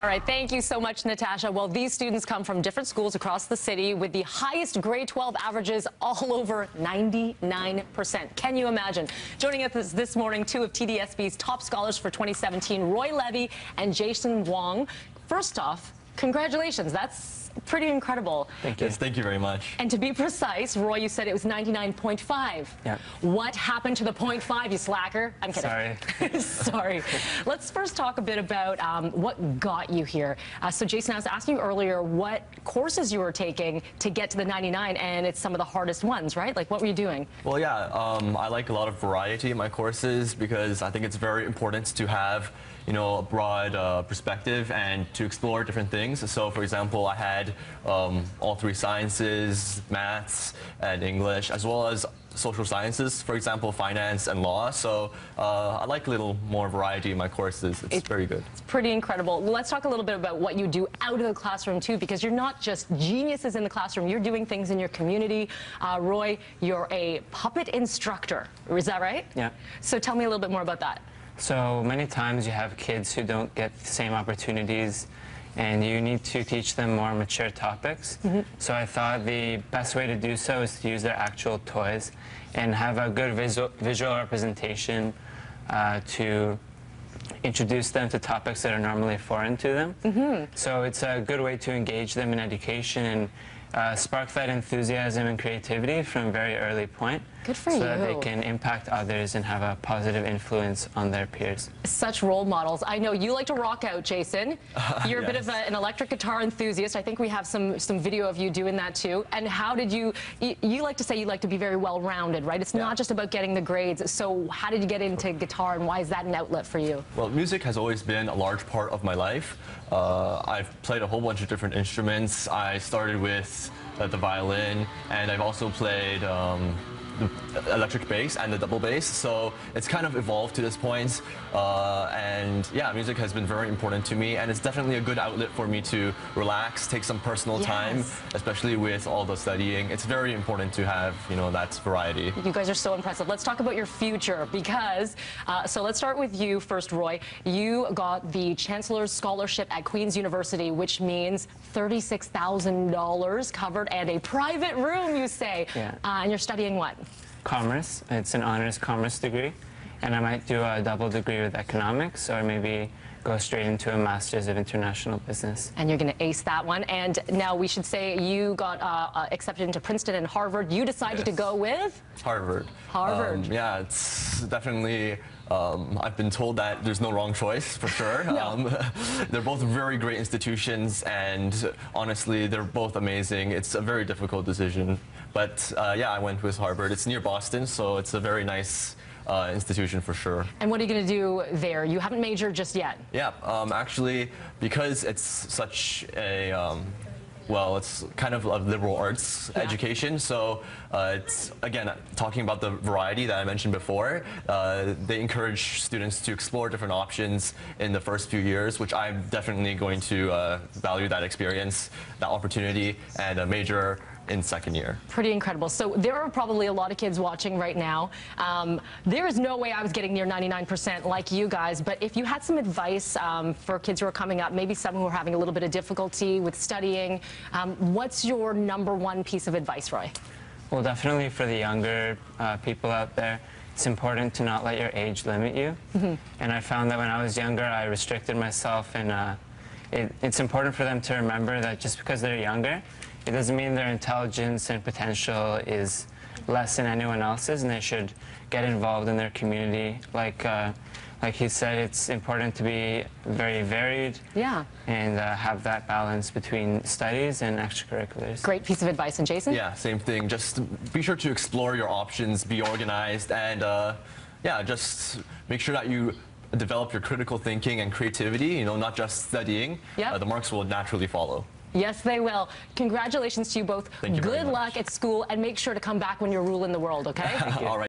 All right, thank you so much, Natasha. Well, these students come from different schools across the city with the highest grade 12 averages, all over 99%. Can you imagine? Joining us this morning, two of TDSB's top scholars for 2017, Levy and Jason Wong. First off, congratulations. That's pretty incredible. Thank you. Yes, thank you very much. And to be precise, Roy, you said it was 99.5. Yeah. What happened to the 0.5, you slacker? I'm kidding. Sorry. Sorry. Let's first talk a bit about what got you here. So, Jason, I was asking you earlier what courses you were taking to get to the 99, and it's some of the hardest ones, right? Like, what were you doing? Well, yeah, I like a lot of variety in my courses because I think it's very important to have, you know, a broad perspective and to explore different things. So, for example, I had all three sciences, maths, and English, as well as social sciences, for example, finance and law. So I like a little more variety in my courses. It's very good. It's pretty incredible. Well, let's talk a little bit about what you do out of the classroom, too, because you're not just geniuses in the classroom. You're doing things in your community. Roy, you're a puppet instructor. Is that right? Yeah. So tell me a little bit more about that. So many times you have kids who don't get the same opportunities, and you need to teach them more mature topics. So I thought the best way to do so is to use their actual toys and have a good visual representation to introduce them to topics that are normally foreign to them. So it's a good way to engage them in education and spark that enthusiasm and creativity from a very early point. Good for so you. that they can impact others and have a positive influence on their peers. Such role models. I know you like to rock out, Jason. You're a bit of an electric guitar enthusiast. I think we have some video of you doing that too. And how did you like to say you like to be very well-rounded, right? It's not just about getting the grades. So how did you get into guitar, and why is that an outlet for you? Well, music has always been a large part of my life. I've played a whole bunch of different instruments. I started with the violin, and I've also played the electric bass and the double bass, so it's kind of evolved to this point, and yeah, music has been very important to me, and it's definitely a good outlet for me to relax, take some personal time, especially with all the studying. It's very important to have, you know, that variety. You guys are so impressive. Let's talk about your future, because so let's start with you first, Roy. You got the Chancellor's Scholarship at Queens University, which means $36,000 covered and a private room, you say. And you're studying what? Commerce. It's an honors commerce degree, and I might do a double degree with economics, or maybe go straight into a master's of international business. And you're going to ace that one. And now we should say you got accepted into Princeton and Harvard. You decided to go with? Harvard. Harvard. Yeah, it's definitely, I've been told that there's no wrong choice, for sure. They're both very great institutions, and honestly, they're both amazing. It's a very difficult decision. But yeah, I went with Harvard. It's near Boston, so it's a very nice institution for sure. And what are you going to do there? You haven't majored just yet. Yeah, actually, because it's such a well, it's kind of a liberal arts education, so it's, again, talking about the variety that I mentioned before, they encourage students to explore different options in the first few years, which I'm definitely going to value that experience, that opportunity, and major in second year. Pretty incredible. So there are probably a lot of kids watching right now. There is no way I was getting near 99% like you guys, but if you had some advice for kids who are coming up, maybe some who are having a little bit of difficulty with studying, what's your #1 piece of advice, Roy? Well, definitely for the younger people out there, it's important to not let your age limit you. And I found that when I was younger, I restricted myself, and it's important for them to remember that just because they're younger, it doesn't mean their intelligence and potential is less than anyone else's, and they should get involved in their community. Like he said, it's important to be very varied and have that balance between studies and extracurriculars. Great piece of advice. And Jason? Yeah, same thing. Just be sure to explore your options, be organized, and yeah, just make sure that you develop your critical thinking and creativity, you know, not just studying. The marks will naturally follow. Yes, they will. Congratulations to you both. Thank you very much. Good luck at school, and make sure to come back when you're ruling the world, okay? All right.